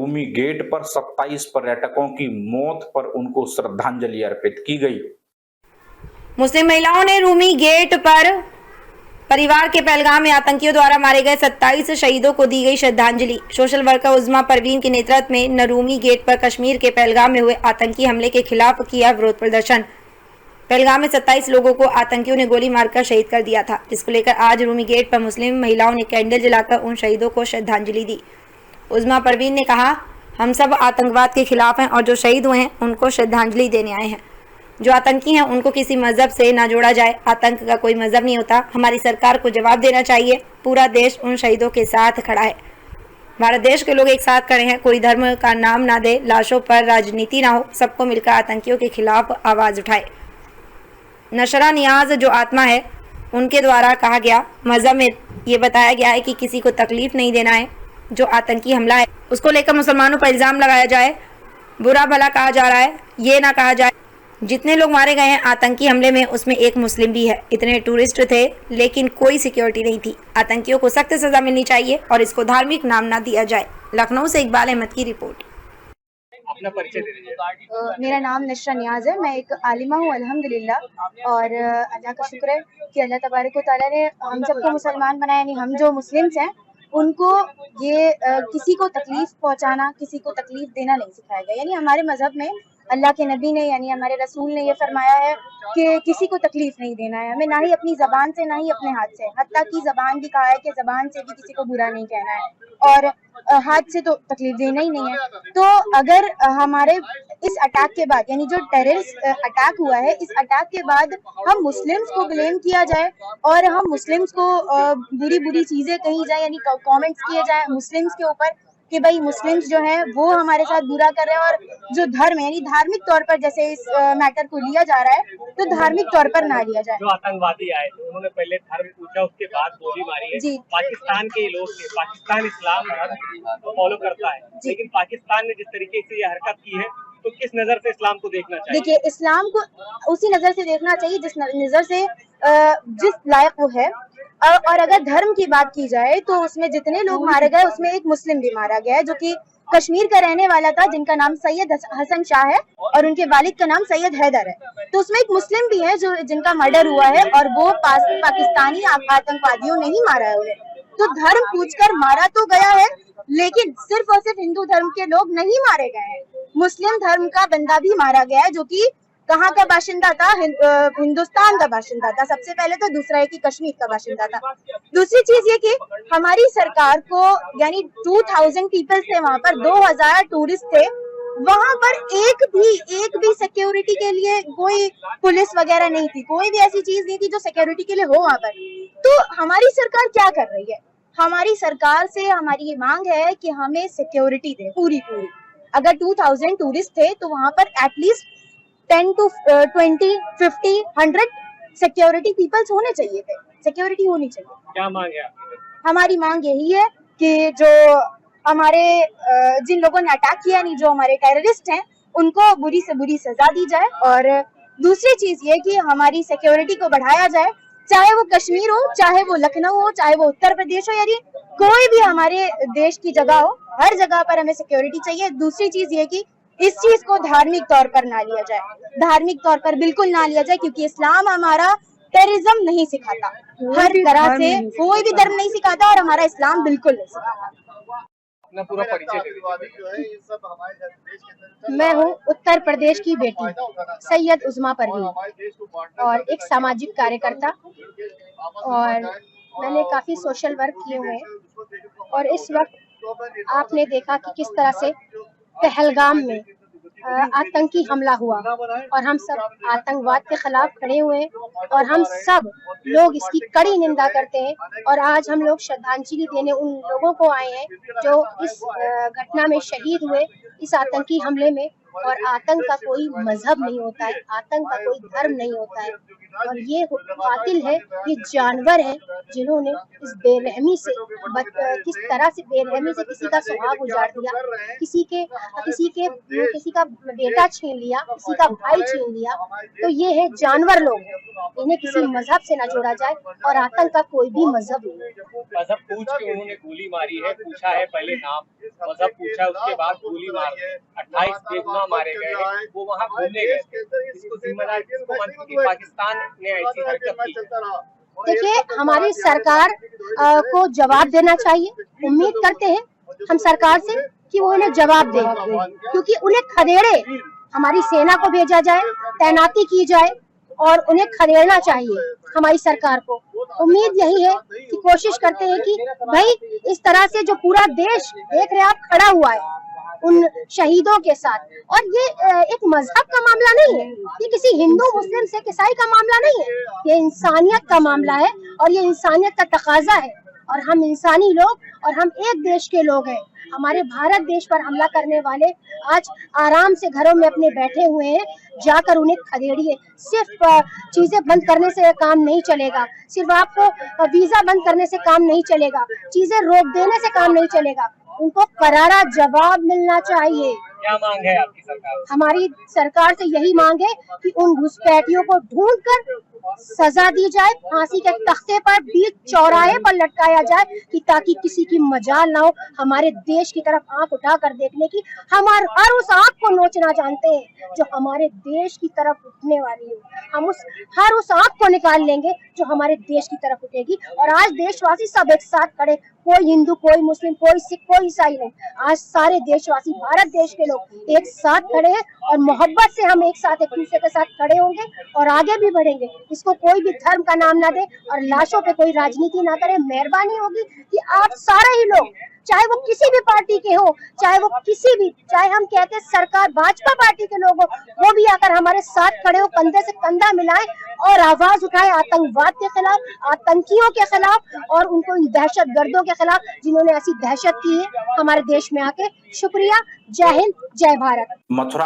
Rumi gate पर 27 पर्यटकों की मौत पर उनको श्रद्धांजलि अर्पित की गई। मुस्लिम महिलाओं ने रूमी गेट पर परिवार के पहलगाम में आतंकियों द्वारा मारे गए 27 शहीदों को दी गई श्रद्धांजलि। सोशल वर्कर उज़्मा परवीन के नेतृत्व में नरूमी गेट पर कश्मीर के पहलगाम में हुए आतंकी हमले के खिलाफ किया विरोध प्रदर्शन। पहलगाम में 27 लोगों को आतंकियों ने गोली मारकर शहीद कर दिया था, जिसको लेकर आज रूमी गेट पर मुस्लिम महिलाओं ने कैंडल जलाकर उन शहीदों को श्रद्धांजलि दी। उज़्मा परवीन ने कहा, हम सब आतंकवाद के खिलाफ हैं और जो शहीद हुए हैं उनको श्रद्धांजलि देने आए हैं। जो आतंकी हैं उनको किसी मजहब से ना जोड़ा जाए। आतंक का कोई मजहब नहीं होता। हमारी सरकार को जवाब देना चाहिए। पूरा देश उन शहीदों के साथ खड़ा है। भारत देश के लोग एक साथ खड़े हैं। कोई धर्म का नाम ना दे, लाशों पर राजनीति ना हो, सबको मिलकर आतंकियों के खिलाफ आवाज उठाए। नशरा नियाज जो आत्मा है, उनके द्वारा कहा गया, मजहब में ये बताया गया है कि किसी को तकलीफ नहीं देना है। जो आतंकी हमला है उसको लेकर मुसलमानों पर इल्ज़ाम लगाया जाए, बुरा भला कहा जा रहा है, ये ना कहा जाए जितने लोग मारे गए हैं आतंकी हमले में उसमें एक मुस्लिम भी है। इतने टूरिस्ट थे लेकिन कोई सिक्योरिटी नहीं थी। आतंकियों को सख्त सजा मिलनी चाहिए और इसको धार्मिक नाम ना दिया जाए। लखनऊ से इकबाल अहमद की रिपोर्ट। अपना परिचय दे दीजिए। मेरा नाम नशरा नियाज है। मैं एक आलिमा हूँ अल्हम्दुलिल्लाह, और अल्लाह का शुक्र है कि अल्लाह तबारक व तआला ने हम सबको मुसलमान बनाया। यानी हम जो मुस्लिम्स हैं उनको ये किसी को तकलीफ पहुंचाना, किसी को तकलीफ देना नहीं सिखाया गया। यानी हमारे मजहब में अल्लाह के नबी ने, यानी हमारे रसूल ने ये फरमाया है कि किसी को तकलीफ नहीं देना है। हमें ना ही अपनी ज़बान से ना ही अपने हाथ से, हत्ता की ज़बान भी कहा है कि ज़बान से भी किसी को बुरा नहीं कहना है, और हाथ से तो तकलीफ देना ही नहीं है। तो अगर हमारे इस अटैक के बाद, यानी जो टेररिस्ट अटैक हुआ है, इस अटैक के बाद हम मुस्लिम्स को ब्लेम किया जाए और हम मुस्लिम्स को बुरी बुरी चीज़ें कही जाए, यानी कमेंट्स किए जाए मुस्लिम्स के ऊपर कि भाई मुस्लिम्स जो है वो हमारे साथ बुरा कर रहे हैं, और जो धर्म है यानी धार्मिक तौर पर जैसे इस मैटर को लिया जा रहा है तो धार्मिक तौर पर ना लिया जाए। जो आतंकवादी आए थे उन्होंने पहले धर्म पूछा, उसके बाद गोली मारी है। जी। पाकिस्तान के लोग थे, पाकिस्तान इस्लाम धर्म को फॉलो करता है, लेकिन पाकिस्तान ने जिस तरीके से ये हरकत की है तो किस नजर से इस्लाम को देखना चाहिए? देखिए, इस्लाम को उसी नजर से देखना चाहिए जिस नजर से जिस लायक वो है। और अगर धर्म की बात की जाए तो उसमें जितने लोग मारे गए उसमें एक मुस्लिम भी मारा गया है, जो कि कश्मीर का रहने वाला था, जिनका नाम सैयद हसन शाह है और उनके वालिद का नाम सैयद हैदर है। तो उसमें एक मुस्लिम भी है जो जिनका मर्डर हुआ है, और वो पाकिस्तानी आतंकवादियों ने ही मारा है उन्हें। तो धर्म पूछकर मारा तो गया है, लेकिन सिर्फ और सिर्फ हिंदू धर्म के लोग नहीं मारे गए हैं। मुस्लिम धर्म का बंदा भी मारा गया है, जो कि कहाँ का बाशिंदा था? हिंदुस्तान का बाशिंदा था सबसे पहले तो, दूसरा है कि कश्मीर का बाशिंदा था। दूसरी चीज ये कि हमारी सरकार को, यानी 2000 पीपल थे वहाँ पर, 2000 टूरिस्ट थे वहाँ पर, एक भी सिक्योरिटी के लिए कोई पुलिस वगैरह नहीं थी, कोई भी ऐसी चीज नहीं थी जो सिक्योरिटी के लिए हो वहाँ पर। तो हमारी सरकार क्या कर रही है? हमारी सरकार से हमारी ये मांग है कि हमें सिक्योरिटी दे पूरी। अगर 2000 टूरिस्ट थे तो वहाँ पर एटलीस्ट 10 to 20, 50, 100 सिक्योरिटी पीपल्स होने चाहिए थे, सिक्योरिटी होनी चाहिए। क्या मांग है आपकी? हमारी मांग यही है कि जो हमारे जिन लोगों ने अटैक किया, नहीं जो हमारे टेररिस्ट हैं, उनको बुरी से बुरी सजा दी जाए। और दूसरी चीज ये कि हमारी सिक्योरिटी को बढ़ाया जाए, चाहे वो कश्मीर हो, चाहे वो लखनऊ हो, चाहे वो उत्तर प्रदेश हो, यानी कोई भी हमारे देश की जगह हो, हर जगह पर हमें सिक्योरिटी चाहिए। दूसरी चीज ये कि इस चीज को धार्मिक तौर पर ना लिया जाए, धार्मिक तौर पर बिल्कुल ना लिया जाए, क्योंकि इस्लाम हमारा टेररिज्म नहीं सिखाता, हर तरह से कोई भी धर्म नहीं सिखाता, और हमारा इस्लाम बिल्कुल नहीं सिखाता। अपना पूरा परिचय दे दीजिए। मैं हूँ उत्तर प्रदेश की बेटी सैयद उज़्मा परवीन, और एक सामाजिक कार्यकर्ता, और मैंने काफी सोशल वर्क किए हुए हैं। और इस वक्त आपने देखा कि किस तरह से पहलगाम में आतंकी हमला हुआ, और हम सब आतंकवाद के खिलाफ खड़े हुए हैं, और हम सब लोग इसकी कड़ी निंदा करते हैं। और आज हम लोग श्रद्धांजलि देने उन लोगों को आए हैं जो इस घटना में शहीद हुए, इस आतंकी हमले में। और आतंक का कोई मजहब नहीं होता है, आतंक का कोई धर्म नहीं होता है। और ये कातिल है, ये जानवर है जिन्होंने इस बेरहमी से किस तरह से बेरहमी से किसी का सुहाग उजाड़ दिया, किसी का बेटा छीन लिया, किसी का भाई छीन लिया। तो ये है जानवर लोग, इन्हें किसी मजहब से न जोड़ा जाए और आतंक का कोई भी मजहब नहीं। मजहब पूछ के उन्होंने गोली मारी है, पूछा है पहले नाम, मजहब पूछा, उसके बाद गोली मार दी। 28 बेगुनाह मारे गए हैं, वो वहाँ घूमने गए, इसको जिम्मेदार किसको मानती कि पाकिस्तान ने ऐसी हरकत की? देखिए, हमारी सरकार को जवाब देना चाहिए। उम्मीद करते हैं हम सरकार से कि वो इन्हें जवाब दे, क्योंकि उन्हें खदेड़े हमारी सेना को भेजा जाए, तैनाती की जाए और उन्हें खदेड़ना चाहिए हमारी सरकार को। उम्मीद यही है कि कोशिश करते हैं कि भाई इस तरह से जो पूरा देश देख रहे आप खड़ा हुआ है उन शहीदों के साथ, और ये एक मजहब का मामला नहीं है, ये किसी हिंदू मुस्लिम सिख ईसाई का मामला नहीं है, ये इंसानियत का मामला है और ये इंसानियत का तकाजा है। और हम इंसानी लोग और हम एक देश के लोग हैं। हमारे भारत देश पर हमला करने वाले आज आराम से घरों में अपने बैठे हुए हैं, जाकर उन्हें खदेड़िए। सिर्फ चीजें बंद करने से काम नहीं चलेगा, सिर्फ आपको वीजा बंद करने से काम नहीं चलेगा, चीजें रोक देने से काम नहीं चलेगा, उनको करारा जवाब मिलना चाहिए। क्या मांग है आपकी सरकार? हमारी सरकार से यही मांग है कि उन घुसपैठियों को ढूंढकर सजा दी जाए, फांसी के तख्ते पर बीच चौराहे पर लटकाया जाए, कि ताकि किसी की मजाल ना हो हमारे देश की तरफ आंख उठाकर देखने की। हम हर उस आंख को नोचना जानते हैं जो हमारे देश की तरफ उठने वाली है। हम हर उस आंख को निकाल लेंगे जो हमारे देश की तरफ उठेगी। और आज देशवासी सब एक साथ खड़े, कोई हिंदू, कोई मुस्लिम, कोई सिख, कोई ईसाई नहीं, आज सारे देशवासी, भारत देश के लोग एक साथ खड़े हैं और मोहब्बत से हम एक साथ एक दूसरे के साथ खड़े होंगे और आगे भी बढ़ेंगे। इसको कोई भी धर्म का नाम ना दे और लाशों पे कोई राजनीति ना करे। मेहरबानी होगी कि आप सारे ही लोग, चाहे वो किसी भी पार्टी के हो, चाहे हम कहते हैं सरकार भाजपा पार्टी के लोग हो, वो भी आकर हमारे साथ खड़े हो, कंधे से कंधा मिलाएं और आवाज उठाए आतंकवाद के खिलाफ, आतंकियों के खिलाफ और उनको इन दहशत गर्दों के खिलाफ जिन्होंने ऐसी दहशत की है हमारे देश में आके। शुक्रिया। जय हिंद, जय भारत। मथुरा